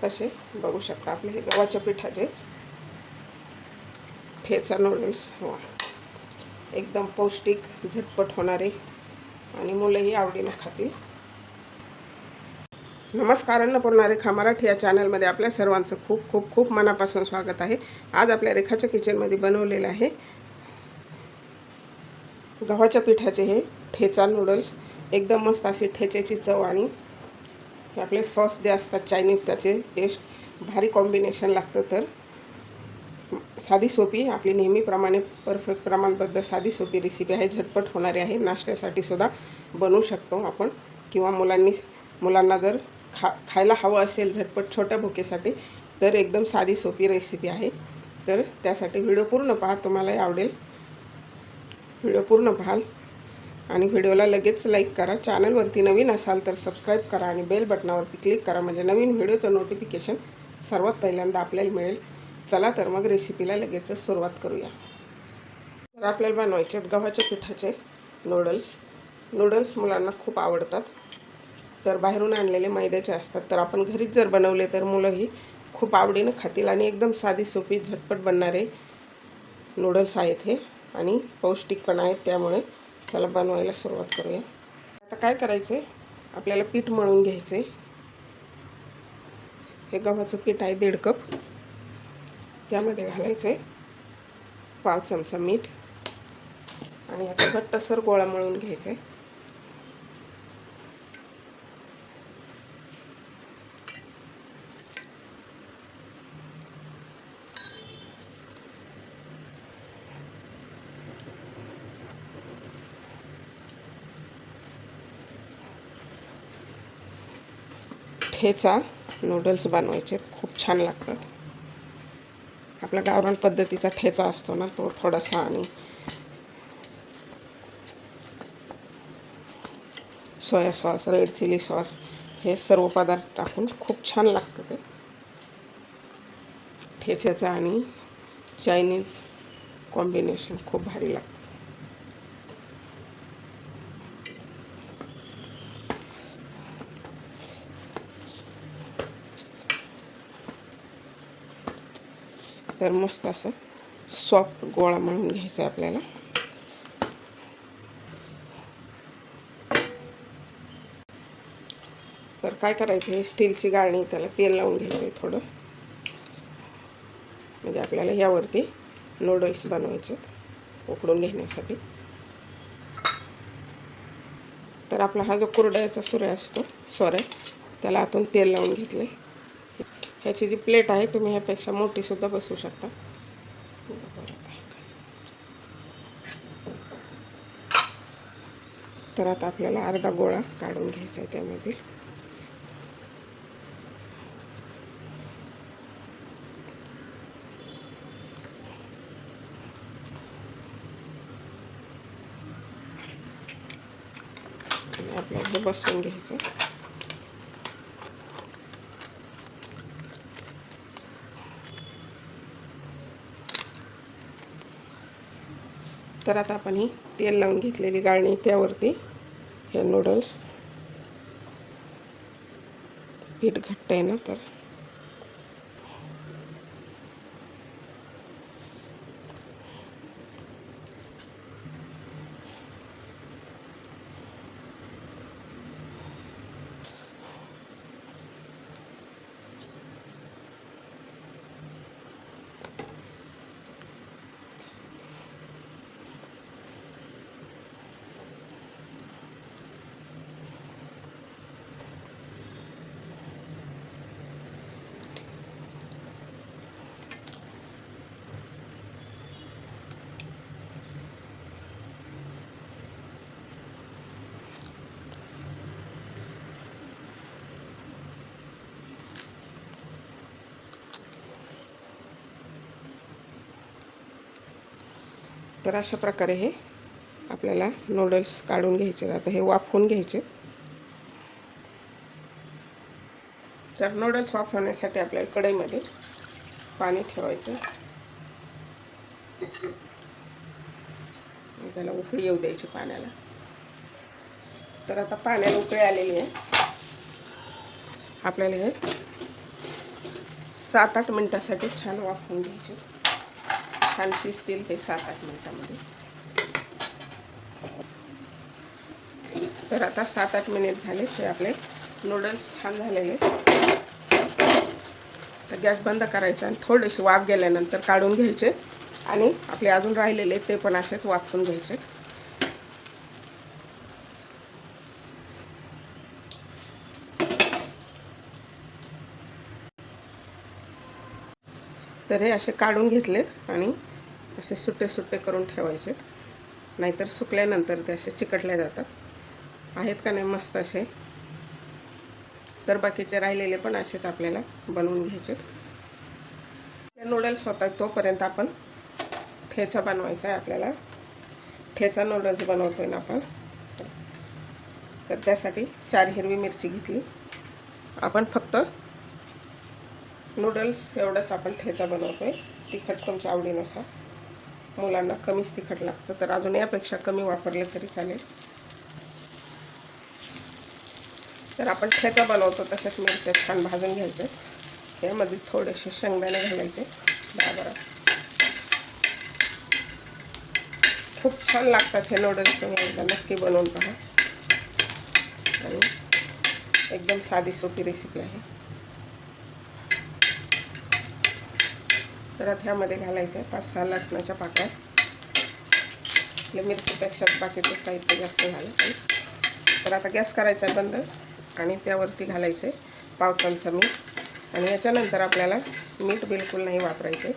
मस्त असे बघू शकता आपले हे गव्हाच्या पिठाचे ठेचा नूडल्स. वा, एकदम पौष्टिक, झटपट होणारे आणि मुलंही आवडीनं खातील. नमस्कार, अन्नपूर्णा रेखा मराठी या चॅनलमध्ये आपल्या सर्वांचं खूप खूप खूप मनापासून स्वागत आहे. आज आपल्या रेखाच्या किचनमध्ये बनवलेलं आहे गव्हाच्या पिठाचे हे ठेचा नूडल्स. एकदम मस्त अशी ठेच्याची चव आणि हे आपले सॉस जे असतात चायनीज, त्याचे टेस्ट भारी कॉम्बिनेशन लागतं. तर साधी सोपी, आपली नेहमीप्रमाणे परफेक्ट प्रमाणबद्ध साधी सोपी रेसिपी आहे. झटपट होणारी आहे. नाश्त्यासाठी सुद्धा बनवू शकतो आपण, किंवा मुलांना जर खायला हवं असेल झटपट छोट्या भुकेसाठी, तर एकदम साधी सोपी रेसिपी आहे. तर त्यासाठी व्हिडिओ पूर्ण पहा, तुम्हालाही आवडेल. व्हिडिओ पूर्ण पाहाल आणि व्हिडिओला लगेच लाईक करा. चॅनलवरती नवीन असाल तर सबस्क्राईब करा आणि बेल बटनावरती क्लिक करा, म्हणजे नवीन व्हिडिओचं नोटिफिकेशन सर्वात पहिल्यांदा आपल्याला मिळेल. चला तर मग रेसिपीला लगेचच सुरुवात करूया. तर आपल्याला बनवायचे आहेत गव्हाच्या पिठाचे नूडल्स मुलांना खूप आवडतात. तर बाहेरून आणलेले मैद्याचे असतात, तर आपण घरीच जर बनवले तर मुलंही खूप आवडीनं खातील. आणि एकदम साधी सोपी झटपट बनणारे नूडल्स आहेत हे, आणि पौष्टिक पण आहेत. त्यामुळे चला बनवायला सुरुवात करूया. आता काय करायचं आहे, आपल्याला पीठ मळून घ्यायचं आहे. हे गव्हाचं पीठ आहे 1.5 कप. त्यामध्ये घालायचं आहे 1/2 चमचा मीठ आणि याचा घट्टसर गोळा मळून घ्यायचा आहे. ठेचा नूडल्स बनवायचे, खूप छान लागतात. आपला गावरान पद्धतीचा ठेचा असतो ना, तो थोडासा आणि soya sauce, red chilli sauce, हे सर्व पदार्थ टाकून खूप छान लागतं ते. ठेच्याचं आणि चायनीज कॉम्बिनेशन खूप भारी लागतं. तर मस्त असं सॉफ्ट गोळा मळून घ्यायचा आहे आपल्याला. तर काय करायचं आहे, स्टीलची गाळणी, त्याला तेल लावून घ्यायचं आहे थोडं, म्हणजे आपल्याला यावरती नूडल्स बनवायचे उकडून घेण्यासाठी. तर आपला हा जो कुरडयाचा सोऱ्या त्याला आतून तेल लावून घेतले. ह्याची जी प्लेट आहे, तुम्ही ह्यापेक्षा मोठीसुद्धा बसवू शकता. तर आता आपल्याला अर्धा गोळा काढून घ्यायचा आहे त्यामध्ये. आणि आपल्याला हे बसवून घ्यायचं. तर आता आपण ही तेल लावून घेतलेली गाळणी, त्यावरती हे नूडल्स, पीठ घट्ट आहे ना, तर तर अशा प्रकारे हे आपल्याला नूडल्स काढून घ्यायचे. आता हे वाफवून घ्यायचे. तर नूडल्स वाफवण्यासाठी आपल्याला कढईमध्ये पाणी ठेवायचं, त्याला उकळी येऊ द्यायची पाण्याला. तर आता पाण्याला उकळी आलेली आहे. आपल्याला हे 7-8 मिनटासाठी छान वाफवून घ्यायचे. छान शिजतील ते 7-8 मिनटामध्ये. तर आता 7-8 मिनिट झाले ते आपले नूडल्स छान झालेले. तर गॅस बंद करायचा आणि थोडीशी वाफ गेल्यानंतर काढून घ्यायचे आणि आपले अजून राहिलेले ते पण असेच वाफवून घ्यायचे. तर हे असे काढून घेतलेत आणि असे सुट्टे सुट्टे करून ठेवायचे, नाहीतर सुकल्यानंतर ते असे चिकटले जातात. आहेत का नाही मस्त असे. तर बाकीचे राहिलेले पण असेच आपल्याला बनवून घ्यायचे. हे नूडल्स होतात तोपर्यंत आपण ठेचा बनवायचा आहे. आपल्याला ठेचा नूडल्स बनवतोय ना आपण. तर त्यासाठी 4 हिरवी मिरची घेतली. आपण फक्त नूडल्स एवढंच आपण ठेचा बनवतोय. तिखट तुमच्या आवडीनुसार. मुलांना कमीच तिखट लागतं, तर अजून यापेक्षा कमी वापरले तरी चालेल. तर आपण ठेचा बनवतो तसेच मिरच्या छान भाजून घ्यायचे. यामध्ये थोडेसे शेंगदाणे घालायचे 10-12. खूप छान लागतात हे नूडल्स. तुम्ही एकदा नक्की बनवून पहा. आणि एकदम साधी सोपी रेसिपी आहे. तर आता ह्यामध्ये घालायचं 5-6 लसणाच्या पाकळ्या. आपल्या मिरचीपेक्षा बाकीचं साहित्य जास्त झालं. तर आता गॅस करायचा आहे बंद आणि त्यावरती घालायचे पाव चमचा मीठ. आणि याच्यानंतर आपल्याला मीठ बिलकुल नाही वापरायचे.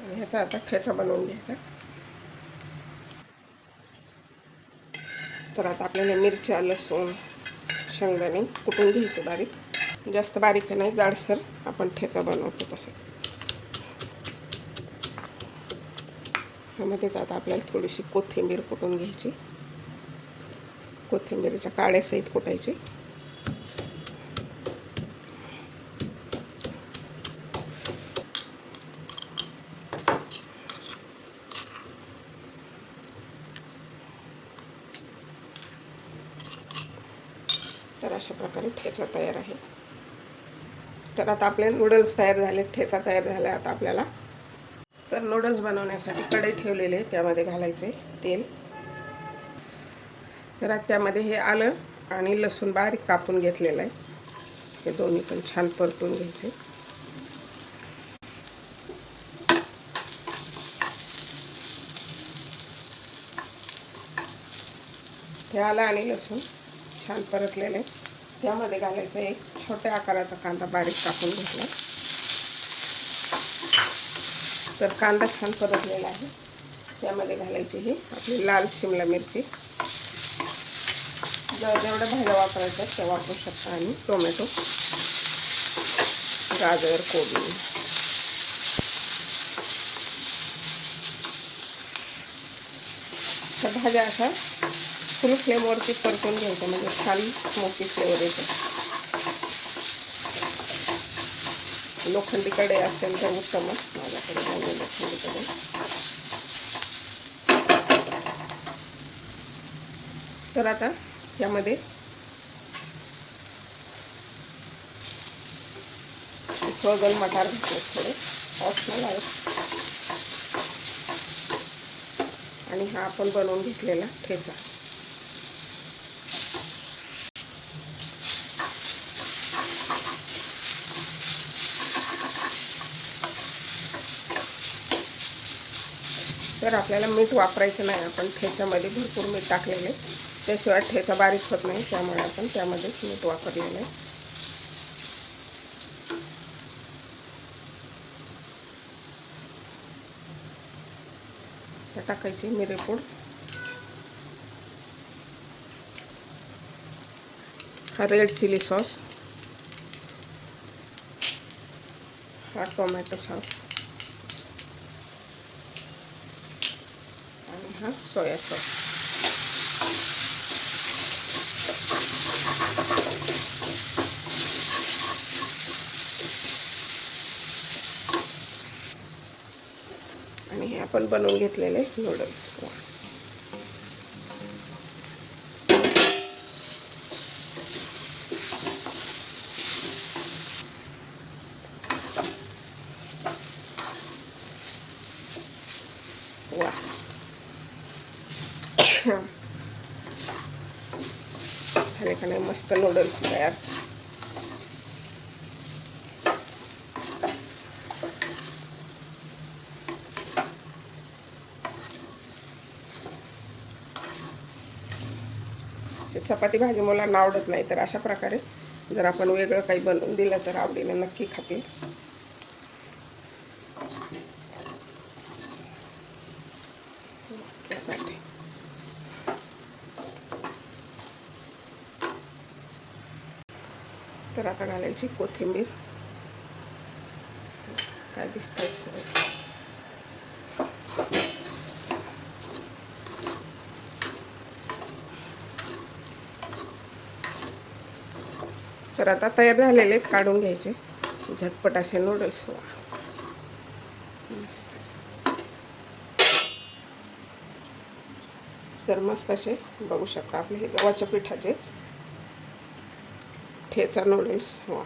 आणि ह्याचा आता ठेचा बनवून घ्यायचा. तर आता आपल्याला मिरच्या, लसूण, शेंगदाणे कुटून घ्यायचे बारीक. जास्त बारीक नाही, जाडसर आपण ठेचा बनवतो तसं. ह्यामध्येच आता आपल्याला थोडीशी कोथिंबीर कुटून घ्यायची. कोथिंबीरच्या काड्यासहित कुटायची. तर अशा प्रकारे ठेचा तयार आहे. तर आता आपले नूडल्स तयार झाले, ठेचा तयार झाला. आता आपल्याला तर नूडल्स बनवण्यासाठी कढई ठेवलेले, त्यामध्ये घालायचे तेल. तर आता त्यामध्ये हे आलं आणि लसूण बारीक कापून घेतलेलं आहे. हे दोन्ही पण छान परतून घ्यायचे. हे आलं आणि लसूण छान परतलेले. त्यामध्ये घालायचं एक छोट्या आकाराचा कांदा बारीक कापून घेतला. तर कांदा छान परतलेला आहे. त्यामध्ये घालायची ही आपली लाल शिमला मिरची. जेवढ्या भाज्या वापरायच्या त्या वापरू शकता. आणि टोमॅटो, गाजर, कोबी. तर भाज्या अशा फुल फ्लेमवरती परतून घ्यायचं, म्हणजे छान स्मोकी फ्लेवर येतो. लोखंडी कढई असेल तर उत्तमच. माझ्याकडे नाही लोखंडी कढई. तर आता यामध्ये फ्रोझन मटार घातले थोडे, ऑप्शनल आहे. आणि हा आपण बनवून घेतलेला ठेचा. तर आपल्याला मीठ वापरायचं नाही. आपण ठेच्यामध्ये भरपूर मीठ टाकलेले, त्याशिवाय ठेचा बारीक होत नाही. त्यामुळे आपण त्यामध्येच मीठ वापरलेलं आहे. तर टाकायची मिरेपूड, हा रेड चिली सॉस, हा टोमॅटो सॉस आणि हा सोया सॉस. आणि हे आपण बनवून घेतलेले नूडल्स. मस्त नूडल्स तयार. चपाती भाजी मुलांना आवडत नाही, तर अशा प्रकारे जर आपण वेगळं काही बनवून दिलं तर आवडीने नक्की खातील. तर आता घालायची कोथिंबीर. काय दिसतंय सर. तर आता तयार झालेले काढून घ्यायचे झटपट असे नूडल्स. तर मस्त असे बघू शकता आपले हे गव्हाच्या पिठाचे ठेचा नूडल्स. वा,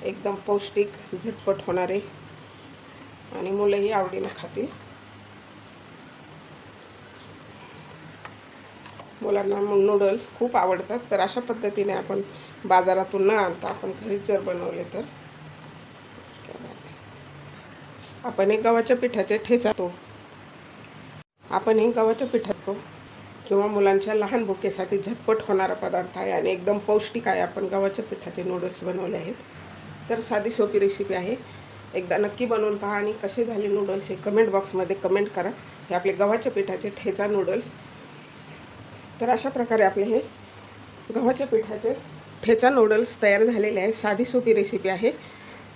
एकदम पौष्टिक, झटपट होणारे आणि मुलंही आवडीने खातील. मुलांना नूडल्स खूप आवडतात. तर अशा पद्धतीने आपण बाजारातून न आणता आपण घरीच जर बनवले तर आपण हे गव्हाच्या पिठाचे ठेचा किंवा मुलांच्या लहान भुकेसाठी झटपट होणारा पदार्थ आहे आणि एकदम पौष्टिक आहे. आपण गव्हाच्या पिठाचे नूडल्स बनवले आहेत. तर साधी सोपी रेसिपी आहे. एकदा नक्की बनवून पहा आणि कसे झाले नूडल्स हे कमेंट बॉक्समध्ये कमेंट करा. हे आपले गव्हाच्या पिठाचे ठेचा नूडल्स. तर अशा प्रकारे आपले हे गव्हाच्या पिठाचे ठेचा नूडल्स तयार झालेले आहे. साधी सोपी रेसिपी आहे.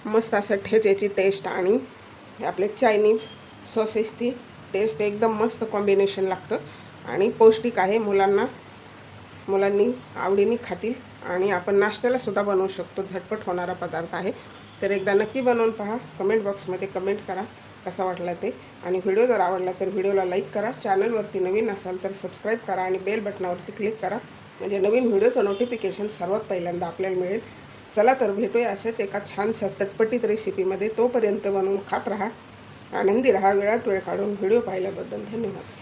मस्त असं ठेच्याची टेस्ट आणि आपले चायनीज सॉसेसची टेस्ट एकदम मस्त कॉम्बिनेशन लागतं आणि पौष्टिक आहे. मुलांनी आवडीने खातील आणि आपण नाश्त्यालासुद्धा बनवू शकतो. झटपट होणारा पदार्थ आहे. तर एकदा नक्की बनवून पहा. कमेंट बॉक्समध्ये कमेंट करा कसा वाटला ते. आणि व्हिडिओ जर आवडला तर व्हिडिओला लाईक करा. चॅनलवरती नवीन असाल तर सबस्क्राईब करा आणि बेल बटनावरती क्लिक करा, म्हणजे नवीन व्हिडिओचं नोटिफिकेशन सर्वात पहिल्यांदा आपल्याला मिळेल. चला तर भेटूया अशाच एका छानशा चटपटीत रेसिपीमध्ये. तोपर्यंत बनवून खात राहा, आनंदी राहा. वेळात वेळ काढून व्हिडिओ पाहिल्याबद्दल धन्यवाद.